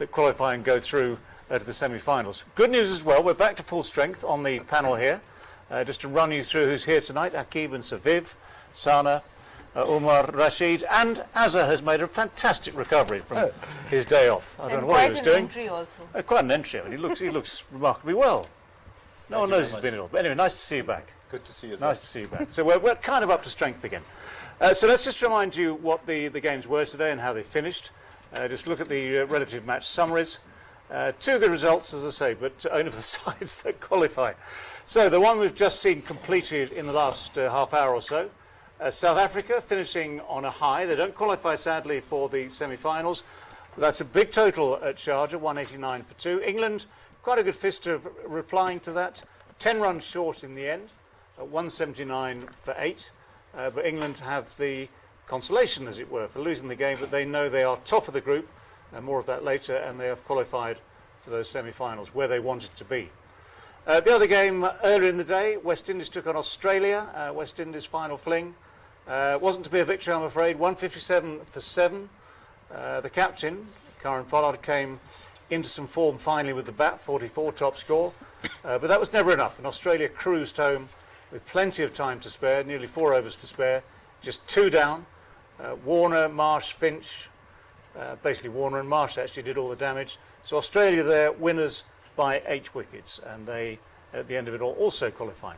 that qualify and go through to the semi-finals. Good news as well, we're back to full strength on the panel here. Just to run you through who's here tonight, Aaqib and Viv, Sana, Umar, Rashid, and Azza has made a fantastic recovery from his day off. I don't know what he was doing. Entry also. Quite an entry. I mean, he looks remarkably well. No one knows he's been ill. But anyway, nice to see you back. Good to see you. Nice to see you back. So we're kind of up to strength again. So let's just remind you what the games were today and how they finished. Just look at the relative match summaries. Two good results, as I say, but only for the sides that qualify. So the one we've just seen completed in the last half hour or so. South Africa finishing on a high. They don't qualify, sadly, for the semi-finals. That's a big total at Sharjah, 189 for 2. England, quite a good fist of replying to that. 10 runs short in the end, at 179 for 8. But England have the consolation, as it were, for losing the game, but they know they are top of the group, and more of that later, and they have qualified for those semi-finals, where they wanted to be. The other game earlier in the day, West Indies took on Australia. West Indies' final fling. Wasn't to be a victory, I'm afraid. 157 for 7. The captain, Karen Pollard, came into some form finally with the bat, 44 top score. But that was never enough, and Australia cruised home with plenty of time to spare, nearly 4 overs to spare, just 2 down. Warner, Marsh, Finch, basically Warner and Marsh actually did all the damage. So Australia there, winners by 8 wickets, and they, at the end of it all, also qualifying.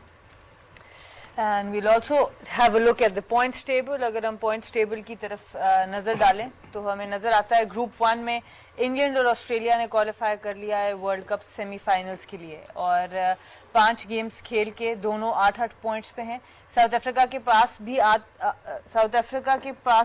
And we'll also have a look at the points table. अगर हम points table की तरफ नज़र डालें तो हमें नज़र आता है ग्रुप 1 में इंग्लैंड और ऑस्ट्रेलिया ने क्वालिफाई कर लिया है वर्ल्ड कप सेमीफाइनल्स के लिए और 5 गेम्स खेल के दोनों 8-8 पॉइंट्स पे हैं। साउथ अफ्रीका के पास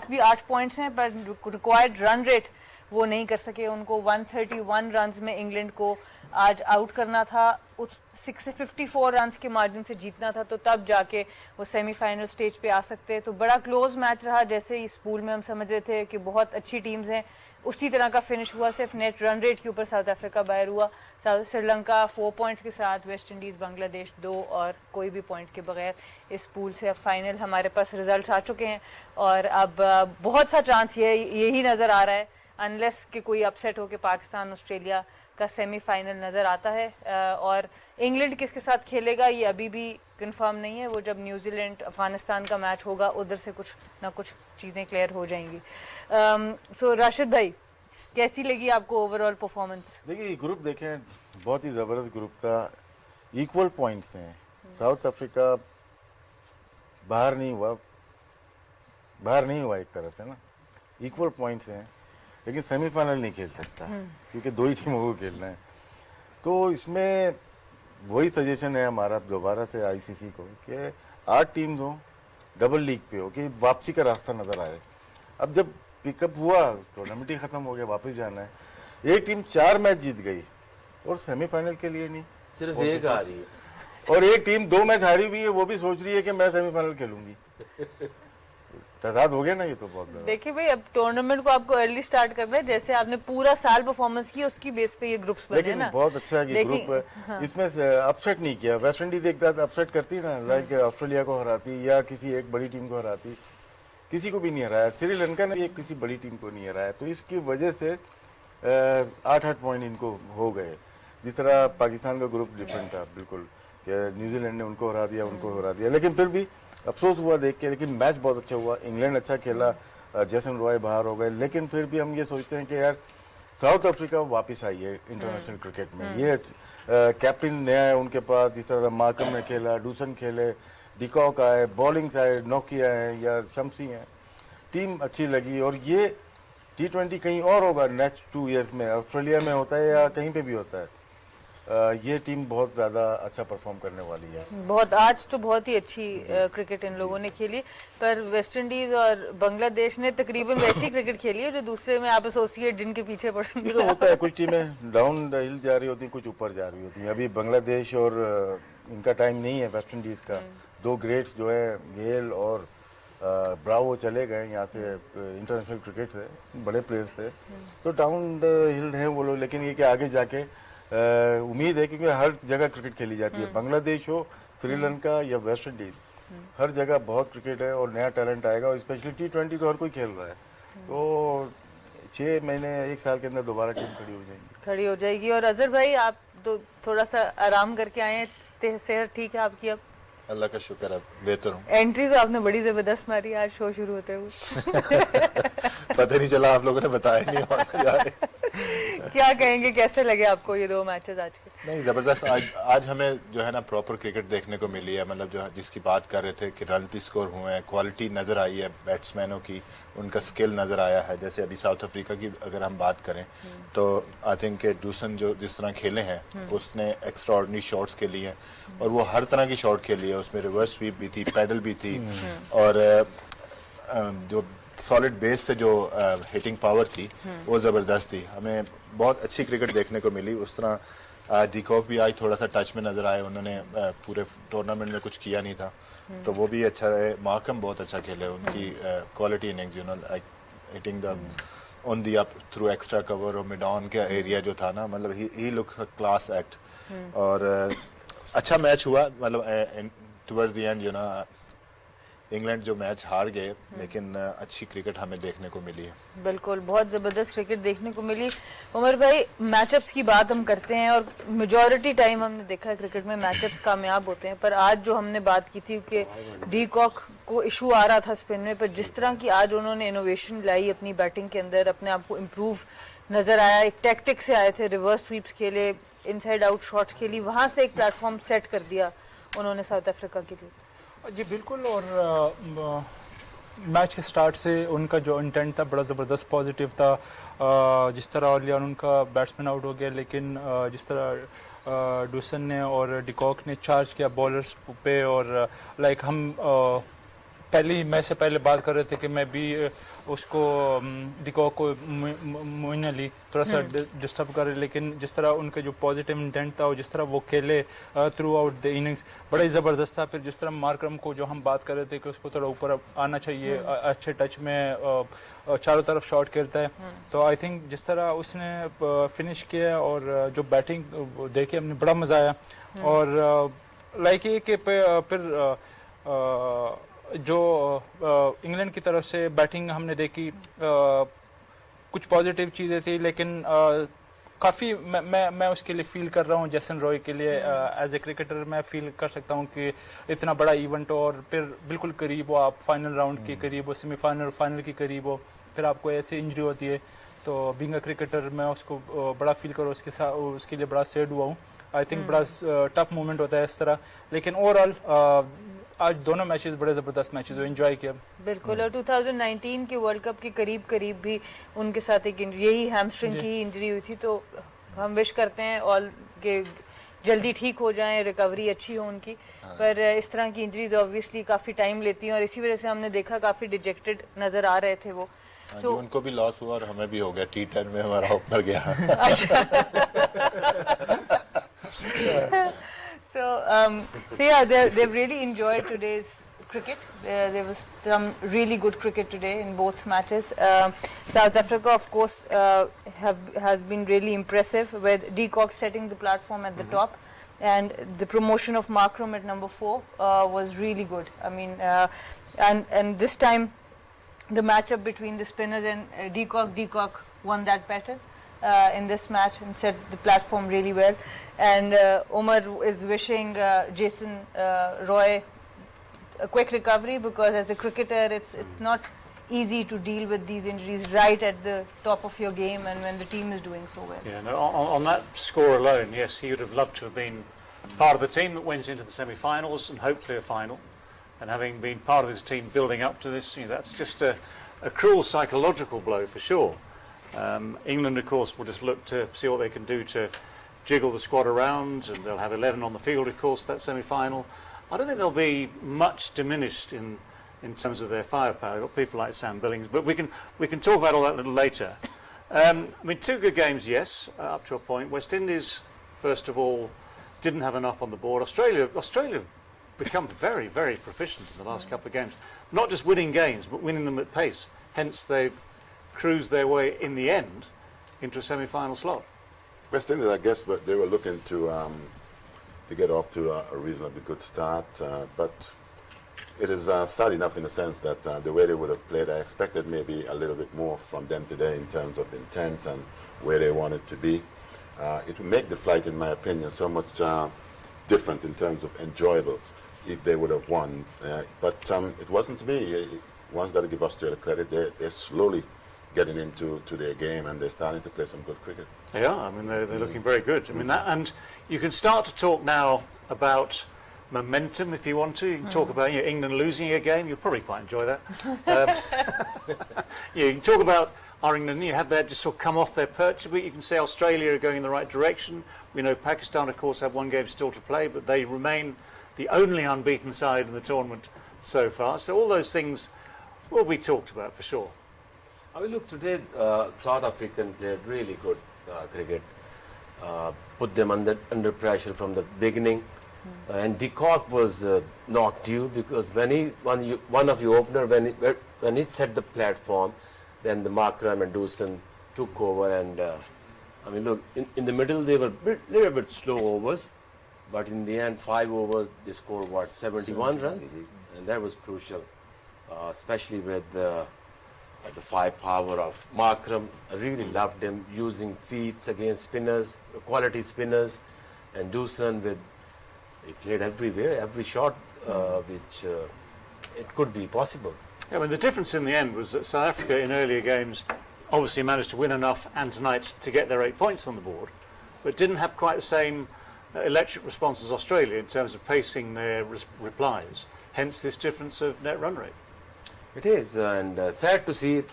भी 8 पॉइंट्स हैं, पर रिक्वायर्ड रन रेट वो नहीं कर सके। उनको 131 रन्स में इंग्लैंड को आज आउट करना था, उस 654 रन्स के मार्जिन से जीतना था, तो तब जाके वो सेमीफाइनल स्टेज पे आ सकते हैं। तो बड़ा क्लोज मैच रहा, जैसे इस पूल में हम समझ रहे थे कि बहुत अच्छी टीम्स हैं, उसी तरह का फिनिश हुआ। सिर्फ नेट रन रेट के ऊपर साउथ अफ्रीका बाहर हुआ। श्रीलंका 4 पॉइंट्स के साथ, वेस्ट इंडीज़ बांग्लादेश 2 और कोई भी पॉइंट के बगैर इस पूल से अब फाइनल हमारे पास रिजल्ट आ चुके हैं। और अब बहुत सा चांस यही नज़र आ रहा है, अनलेस कि कोई अपसेट हो कि पाकिस्तान ऑस्ट्रेलिया का सेमीफाइनल नज़र आता है। और इंग्लैंड किसके साथ खेलेगा ये अभी भी कंफर्म नहीं है। वो जब न्यूजीलैंड अफगानिस्तान का मैच होगा उधर से कुछ ना कुछ चीज़ें क्लियर हो जाएंगी। सो राशिद भाई, कैसी लगी आपको ओवरऑल परफॉर्मेंस? देखिए, ग्रुप देखें, बहुत ही ज़बरदस्त ग्रुप था, इक्वल पॉइंट्स हैं। साउथ अफ्रीका बाहर नहीं हुआ एक तरह से ना, इक्वल पॉइंट्स हैं, लेकिन सेमीफाइनल नहीं खेल सकता क्योंकि 2 ही टीमों को खेलना है। तो इसमें वही सजेशन है हमारा दोबारा से आईसीसी को कि 8 टीम्स हो, डबल लीग पे हो, कि वापसी का रास्ता नज़र आए। अब जब पिकअप हुआ, टूर्नामेंट ही ख़त्म हो गया, वापस जाना है। एक टीम 4 मैच जीत गई और सेमीफाइनल के लिए नहीं, सिर्फ एक आ रही है, और एक टीम 2 मैच हारी हुई है, वो भी सोच रही है कि मैं सेमीफाइनल खेलूंगी। तादाद हो गया ना, ये तो बहुत बड़ा। देखिए भाई, अब टूर्नामेंट को आपको अर्ली स्टार्ट करना है, जैसे आपने पूरा साल परफॉर्मेंस की उसकी बेस पे ये ग्रुप्स बने लेकिन ना। बहुत अच्छा है कि ग्रुप है। हाँ। इसमें अपसेट नहीं किया। वेस्ट इंडीज एक बार अपसेट करती ना, लाइक ऑस्ट्रेलिया को हराती या किसी एक बड़ी टीम को हराती, किसी को भी नहीं हराया। श्रीलंका ने भी किसी बड़ी टीम को नहीं हराया, तो इसकी वजह से 8-8 पॉइंट इनको हो गए। जिस तरह पाकिस्तान का ग्रुप डिफरेंट था बिल्कुल, न्यूजीलैंड ने उनको हरा दिया, लेकिन फिर भी अफसोस हुआ देख के। लेकिन मैच बहुत अच्छा हुआ, इंग्लैंड अच्छा खेला, जैसन रॉय बाहर हो गए, लेकिन फिर भी हम ये सोचते हैं कि यार साउथ अफ्रीका वापस आई है इंटरनेशनल क्रिकेट में। ये कैप्टन नया है उनके पास, जिस तरह मार्कम ने खेला, डूसन खेले, डिकॉक आए, बॉलिंग साइड नोकिया है या शम्सी हैं, टीम अच्छी लगी। और ये T20 कहीं और होगा नेक्स्ट 2 ईयर्स में, ऑस्ट्रेलिया में होता है या कहीं पे भी होता है। ये टीम बहुत ज़्यादा अच्छा परफॉर्म करने वाली है। बहुत आज तो बहुत ही अच्छी क्रिकेट इन लोगों ने खेली, पर वेस्ट इंडीज और बांग्लादेश ने तकरीबन वैसी क्रिकेट खेली है जो दूसरे में आप एसोसिएट जिनके पीछे पड़ ये तो होता है, कुछ टीमें डाउन हिल जा रही होती हैं, कुछ ऊपर जा रही होती हैं। अभी बांग्लादेश और इनका टाइम नहीं है वेस्ट इंडीज़ का। 2 ग्रेट्स जो है गेल और ब्रावो चले गए यहाँ से इंटरनेशनल क्रिकेट से, बड़े प्लेयर्स थे, तो डाउन हिल हैं वो लोग। लेकिन ये कि आगे जाके उम्मीद है, क्योंकि हर जगह क्रिकेट खेली जाती है, बांग्लादेश हो, श्रीलंका या वेस्ट इंडीज, हर जगह बहुत क्रिकेट है और नया टैलेंट आएगा। और स्पेशली T20 तो हर कोई खेल रहा है, तो 6 महीने 1 साल के अंदर दोबारा टीम खड़ी हो जाएगी। और अजहर भाई आप तो थोड़ा सा आराम करके आए हैं, सेहत ठीक है आपकी अब? अल्लाह का शुक्र है बेहतर हूँ। एंट्री तो आपने बड़ी जबरदस्त मारी आज शो शुरू होते हुए। पता नहीं चला, आप लोगों ने बताया नहीं। क्या कहेंगे, कैसे लगे आपको ये 2 मैचेस आज के? नहीं, ज़बरदस्त। आज हमें जो है ना प्रॉपर क्रिकेट देखने को मिली है। मतलब जो जिसकी बात कर रहे थे कि रन भी स्कोर हुए हैं, क्वालिटी नज़र आई है बैट्समैनों की, उनका स्किल नज़र आया है। जैसे अभी साउथ अफ्रीका की अगर हम बात करें तो आई थिंक कि डूसन जो जिस तरह खेले हैं उसने एक्स्ट्रा ऑर्डिनरी शॉट्स खेली हैं और वो हर तरह की शॉट खेली है। उसमें रिवर्स स्वीप भी थी, पैडल भी थी और जो सॉलिड बेस से जो हिटिंग पावर थी वो ज़बरदस्त थी। हमें बहुत अच्छी क्रिकेट देखने को मिली। उस तरह डिकॉक भी आज थोड़ा सा टच में नज़र आए, उन्होंने पूरे टूर्नामेंट में कुछ किया नहीं था तो वो भी अच्छा रहे। मार्कम बहुत अच्छा खेले, उनकी quality innings like hitting the on the up through extra cover और मिड ऑन का एरिया जो था ना, मतलब ही लुक्स अ क्लास एक्ट। और अच्छा मैच हुआ। मतलब टुवर्ड्स द एंड इंग्लैंड जो मैच हार गए लेकिन अच्छी क्रिकेट हमें देखने को मिली है। बिल्कुल, बहुत ज़बरदस्त क्रिकेट देखने को मिली। उमर भाई, मैचअप्स की बात हम करते हैं और मेजॉरिटी टाइम हमने देखा है क्रिकेट में मैचअप्स कामयाब होते हैं, पर आज जो हमने बात की थी कि डीकॉक को इशू आ रहा था स्पिन में, पर जिस तरह की आज उन्होंने इनोवेशन लाई अपनी बैटिंग के अंदर, अपने आप को इम्प्रूव नज़र आया। एक टैक्टिक से आए थे, रिवर्स स्वीप्स खेले, इनसाइड आउट शॉट्स खेली, वहाँ से एक प्लेटफॉर्म सेट कर दिया उन्होंने साउथ अफ्रीका के लिए। जी बिल्कुल। और मैच के स्टार्ट से उनका जो इंटेंट था बड़ा ज़बरदस्त पॉजिटिव था। जिस तरह अर्ली ऑन उनका बैट्समैन आउट हो गया, लेकिन जिस तरह डूसन ने और डिकॉक ने चार्ज किया बॉलर्स पे, और लाइक हम पहले ही मैच से पहले बात कर रहे थे कि मैं भी उसको डिकॉक को मोइनली थोड़ा सा डिस्टर्ब कर रहे, लेकिन जिस तरह उनके जो पॉजिटिव इंटेंट था और जिस तरह वो खेले थ्रू आउट द इनिंग्स बड़ा ही ज़बरदस्त था। फिर जिस तरह मार्करम को जो हम बात कर रहे थे कि उसको थोड़ा ऊपर आना चाहिए, अच्छे टच में चारों तरफ शॉट खेलता है, तो आई थिंक जिस तरह उसने फिनिश किया और जो बैटिंग देखे हमने बड़ा मज़ा आया। और लाइक ये कि फिर जो इंग्लैंड की तरफ से बैटिंग हमने देखी, कुछ पॉजिटिव चीज़ें थी, लेकिन काफ़ी मैं उसके लिए फील कर रहा हूँ जैसन रॉय के लिए एज ए क्रिकेटर मैं फील कर सकता हूँ कि इतना बड़ा इवेंट हो और फिर बिल्कुल करीब हो, आप फाइनल राउंड के करीब हो, सेमीफाइनल फाइनल के करीब हो, फिर आपको ऐसे इंजरी होती है, तो बीइंग अ क्रिकेटर मैं उसको बड़ा फील करूँ, उसके लिए बड़ा सैड हुआ हूँ। आई थिंक बड़ा टफ मोमेंट होता है इस तरह, लेकिन ओवरऑल आज दोनों मैचेस बड़े ज़बरदस्त मैचेस हो, एंजॉय किया। बिल्कुल। और 2019 के वर्ल्ड कप के करीब भी उनके साथ एक यही हैमस्ट्रिंग की इंजरी हुई थी, तो हम विश करते हैं ऑल के जल्दी ठीक हो जाएं, रिकवरी अच्छी हो उनकी। पर इस तरह की इंजरीज ऑब्वियसली काफ़ी टाइम लेती हैं और इसी वजह से हमने देखा काफ़ी डिजेक्टेड नज़र आ रहे थे वो। तो उनको भी लॉस हुआ और हमें भी हो गया, T10 में हमारा ओपनर गया। So yeah, they've really enjoyed today's cricket. There was some really good cricket today in both matches. South Africa, of course, has been really impressive with Decock setting the platform at the top, and the promotion of Markram at number 4 was really good. I mean, and this time the matchup between the spinners and Decock won that battle. In this match and set the platform really well, and Umar is wishing Jason Roy a quick recovery, because as a cricketer it's not easy to deal with these injuries right at the top of your game and when the team is doing so well. Yeah, no, on that score alone, yes, he would have loved to have been part of the team that went into the semi-finals and hopefully a final, and having been part of this team building up to this, that's just a cruel psychological blow for sure. England, of course, will just look to see what they can do to jiggle the squad around, and they'll have 11 on the field, of course, that semi-final. I don't think they'll be much diminished in terms of their firepower. They've got people like Sam Billings, but we can talk about all that a little later. I mean, 2 good games, yes, up to a point. West Indies, first of all, didn't have enough on the board. Australia have become very, very proficient in the last couple of games. Not just winning games, but winning them at pace. Hence, they've cruised their way in the end into a semi-final slot. West Indies, I guess, but they were looking to get off to a reasonably good start, but It is sad enough in the sense that the way they would have played, I expected maybe a little bit more from them today in terms of intent and where they wanted to be. It would make the flight, in my opinion, so much different in terms of enjoyable if they would have won. But it wasn't to be. One's got to give Australia credit. They're slowly getting into their game, and they're starting to play some good cricket. They are. I mean, they're looking very good. I mean, that, and you can start to talk now about momentum if you want to. You can talk about England losing a game. You'll probably quite enjoy that. You can talk about our England. You have that just sort of come off their perch a bit. You can say Australia are going in the right direction. We know Pakistan, of course, have one game still to play, but they remain the only unbeaten side in the tournament so far. So all those things will be talked about for sure. I mean, look, today South African played really good cricket. Put them under pressure from the beginning. And de Kock was knocked due because one of your opener when it set the platform, then the Markram and Dawson took over, and I mean, look, in the middle they were little bit slow overs, but in the end 5 overs they scored 71 runs, and that was crucial, especially with the firepower of Markram. I really loved him using feet against spinners, quality spinners, and Dawson he played everywhere, every shot which it could be possible. Yeah, I mean, the difference in the end was that South Africa in earlier games obviously managed to win enough and tonight to get their 8 points on the board, but didn't have quite the same electric response as Australia in terms of pacing their replies, hence this difference of net run rate. It is, and sad to see it,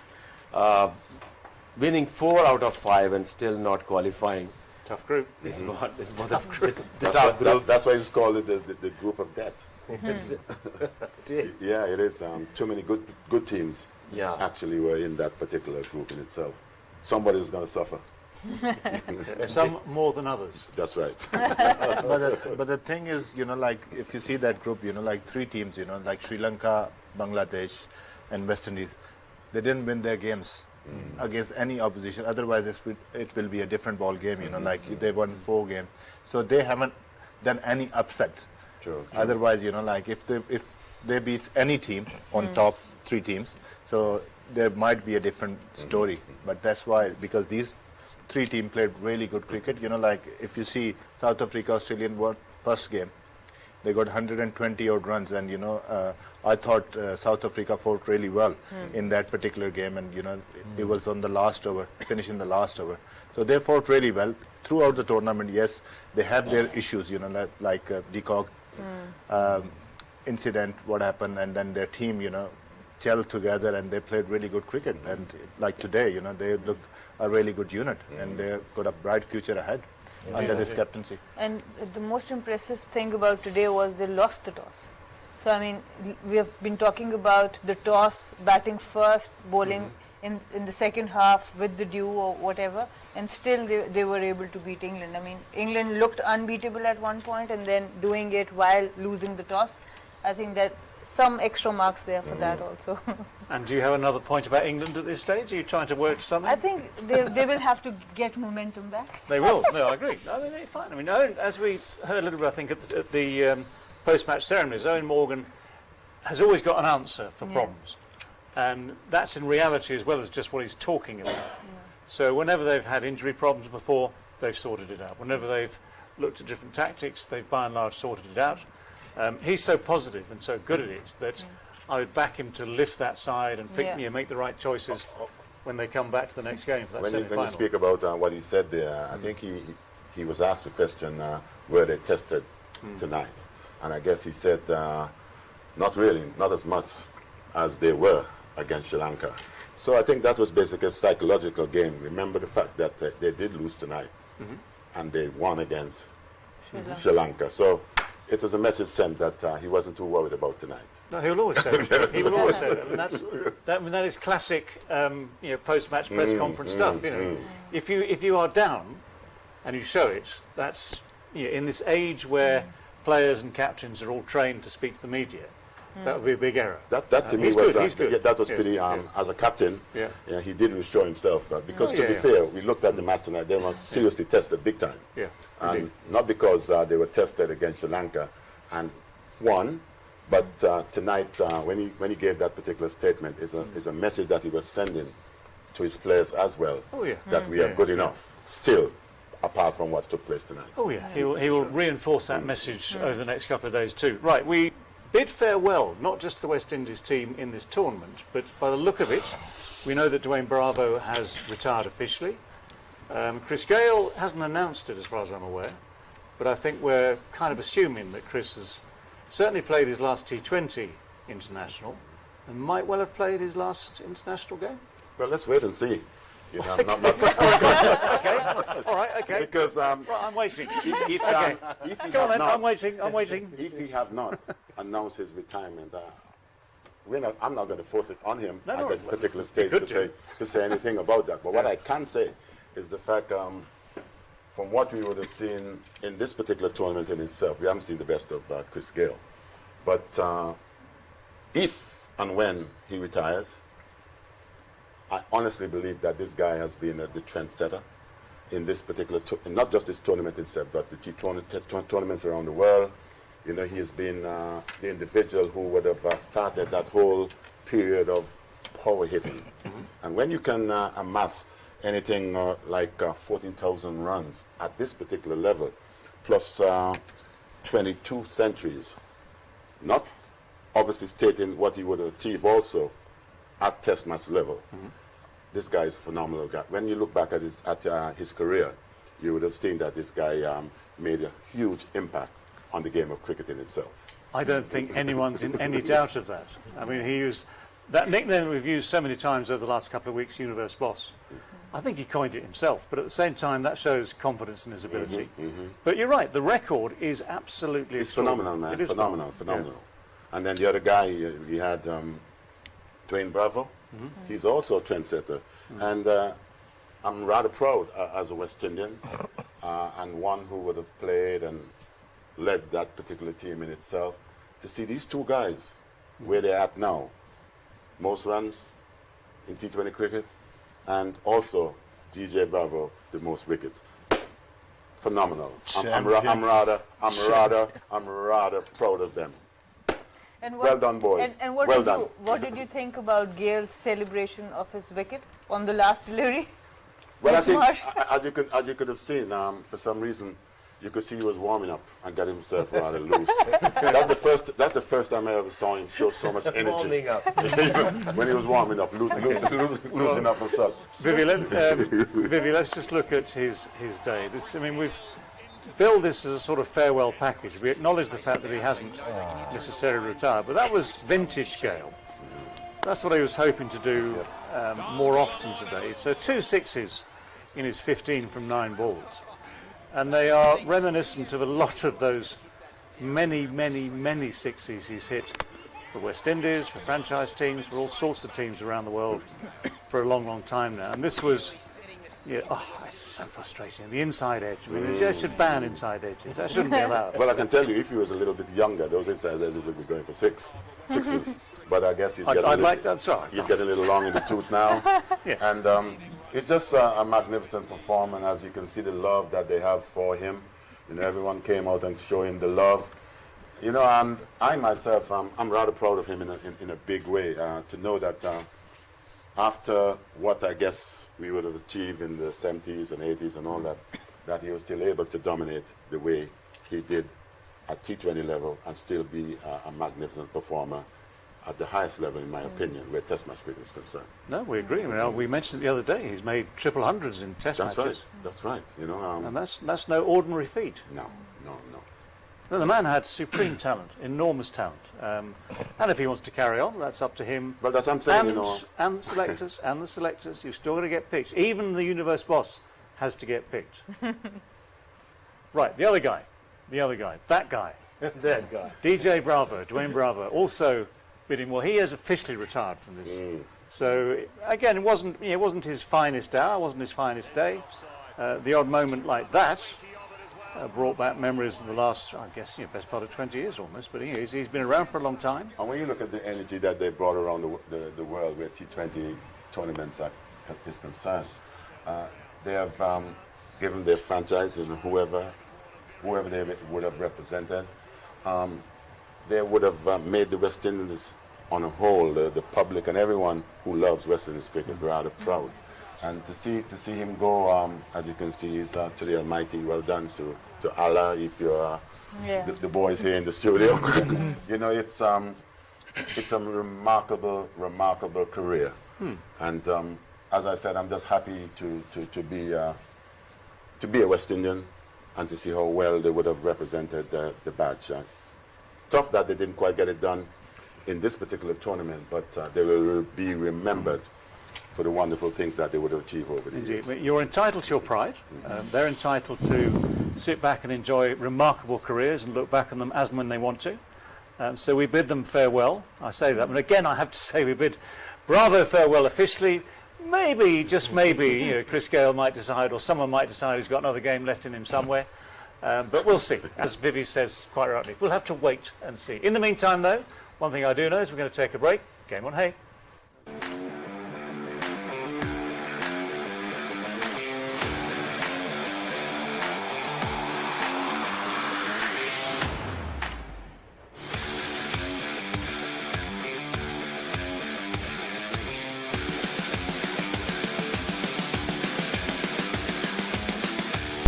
winning 4 out of 5 and still not qualifying. Tough group. It's more the Tough group. tough group. That's why it's called the group of death. It is. Yeah, it is. Too many good teams Yeah. actually were in that particular group in itself. Somebody was going to suffer. Some more than others. That's right. But the thing is, like if you see that group, like 3 teams, like Sri Lanka, Bangladesh, and West Indies, they didn't win their games against any opposition. Otherwise, it will be a different ball game. Like they won 4 games, so they haven't done any upset. True. Otherwise, like if they beat any team on top 3 teams, so there might be a different story. But that's why, because these 3 teams played really good cricket. Like if you see South Africa, Australian first game, they got 120 odd runs, and I thought South Africa fought really well in that particular game, and it was on the last over, finishing the last over. So they fought really well throughout the tournament. Yes, they have their issues, like de Kock incident, what happened, and then their team, gelled together and they played really good cricket. And like today, they look a really good unit, and they've got a bright future ahead under this captaincy. And the most impressive thing about today was they lost the toss. So, I mean, we have been talking about the toss, batting first, bowling in the second half with the dew or whatever, and still they were able to beat England. I mean, England looked unbeatable at one point, and then doing it while losing the toss. I think that some extra marks there for that also. And do you have another point about England at this stage? Are you trying to work something? I think they will have to get momentum back. They will. No, I agree. I mean, they're fine. I mean, as we heard a little bit, I think, at the post-match ceremonies, Owen Morgan has always got an answer for problems. And that's in reality as well as just what he's talking about. So whenever they've had injury problems before, they've sorted it out. Whenever they've looked at different tactics, they've by and large sorted it out. He's so positive and so good at it that I would back him to lift that side and make the right choices when they come back to the next game for that semi-final. When you speak about what he said there, I think he was asked a question, were they tested tonight? And I guess he said, not really, not as much as they were against Sri Lanka. So I think that was basically a psychological game. Remember the fact that they did lose tonight, and they won against Sri Lanka. So it was a message sent that he wasn't too worried about tonight. No, he'll always say that. He will always say that. I mean, that is classic, post-match press conference stuff. If you are down and you show it, that's in this age where players and captains are all trained to speak to the media. That would be a big error. That to me was that was pretty. As a captain, he did reassure himself because to be fair, we looked at the match tonight. They were seriously tested big time. And not because they were tested against Sri Lanka and won, But tonight, when he gave that particular statement, is a message that he was sending to his players as well. Oh, yeah. That we are good enough, still, apart from what took place tonight. Oh, yeah. He will reinforce that message over the next couple of days too. Right, we bid farewell, not just to the West Indies team in this tournament, but by the look of it, we know that Dwayne Bravo has retired officially. Chris Gayle hasn't announced it as far as I'm aware, but I think we're kind of assuming that Chris has certainly played his last T20 international and might well have played his last international game. Well, let's wait and see. You know, not Okay, all right, okay. because Right, I'm waiting. if he Go on have then, not, I'm waiting. if he have not announced his retirement, I'm not going to force it on him No, at no, this well, particular stage good to say anything about that. But what I can say is the fact, from what we would have seen in this particular tournament in itself, we haven't seen the best of Chris Gayle. But if and when he retires, I honestly believe that this guy has been the trendsetter in this particular, not just this tournament itself, but the tournaments around the world. You know, he has been the individual who would have started that whole period of power hitting. And when you can amass anything like 14,000 runs at this particular level, plus 22 centuries, not obviously stating what he would achieve also at test match level. This guy is a phenomenal guy. When you look back at his career, you would have seen that this guy made a huge impact on the game of cricket in itself. I don't think anyone's in any doubt of that. I mean, he used that nickname we've used so many times over the last couple of weeks, Universe Boss. I think he coined it himself, but at the same time, that shows confidence in his ability. But you're right, the record is absolutely It's phenomenal, man. It is phenomenal. And then the other guy, we had Dwayne Bravo. He's also a trendsetter. And I'm rather proud as a West Indian and one who would have played and led that particular team in itself, to see these two guys where they're at now. Most runs in T20 cricket, and also DJ Bravo, the most wickets. Phenomenal. I'm rather proud of them. And Well done, boys. And what, Well did done. what did you think about Gale's celebration of his wicket on the last delivery? Well, I With think, Marsh? as you could have seen, for some reason, you could see he was warming up and got himself rather loose. That's the first time I ever saw him show so much energy. Warming up. When he was warming up, losing up himself. Vivi, let's just look at his day. We've billed this as a sort of farewell package. We acknowledge the fact that he hasn't necessarily retired, but that was vintage Gale. That's what he was hoping to do more often today. So 2 sixes in his 15 from 9 balls. And they are reminiscent of a lot of those many sixes he's hit for West Indies, for franchise teams, for all sorts of teams around the world for a long time now. And this was, it's so frustrating. The inside edge. I mean, they should ban inside edges. That shouldn't be allowed. Well, I can tell you, if he was a little bit younger, those inside edges would be going for sixes. But I guess he's getting he's getting a little long in the tooth now. Yeah. And it's just a magnificent performance. As you can see, the love that they have for him. You know, everyone came out and showed him the love. You know, and I myself, I'm rather proud of him in a big way. To know that after what I guess we would have achieved in the 70s and 80s and all that he was still able to dominate the way he did at T20 level and still be a magnificent performer at the highest level, in my opinion, where Test match cricket is concerned. No, we agree. We mentioned it the other day. He's made triple hundreds in Test matches. That's right. You know, And that's no ordinary feat. No. No, the man had supreme talent, enormous talent. And if he wants to carry on, that's up to him. But that's what I'm saying, and, and the selectors, you've still got to get picked. Even the Universe Boss has to get picked. Right, the other guy, that guy. That guy. DJ Bravo, Dwayne Bravo, also bidding well. He has officially retired from this. So again, it wasn't his finest hour, wasn't his finest day. The odd moment like that brought back memories of the last, I guess, best part of 20 years almost. But he's been around for a long time. And when you look at the energy that they brought around the world where T20 tournaments is concerned, they have given their franchise and whoever they would have represented they would have made the West Indies on a whole, the public and everyone who loves West Indies cricket, rather proud. And to see him go, as you can see, he's actually almighty. Well done to Allah, if you're the boys here in the studio. You know, it's a remarkable career. And as I said, I'm just happy to be a West Indian and to see how well they would have represented the badge. It's tough that they didn't quite get it done in this particular tournament, but they will be remembered for the wonderful things that they would have achieved over the years. Indeed. You're entitled to your pride. They're entitled to sit back and enjoy remarkable careers and look back on them as and when they want to. So we bid them farewell. I say that. And again, I have to say we bid bravo farewell officially. Maybe, just maybe, you know, Chris Gale might decide, or someone might decide he's got another game left in him somewhere. But we'll see. As Vivi says quite rightly, we'll have to wait and see. In the meantime, though, one thing I do know is we're going to take a break. Game on Hay.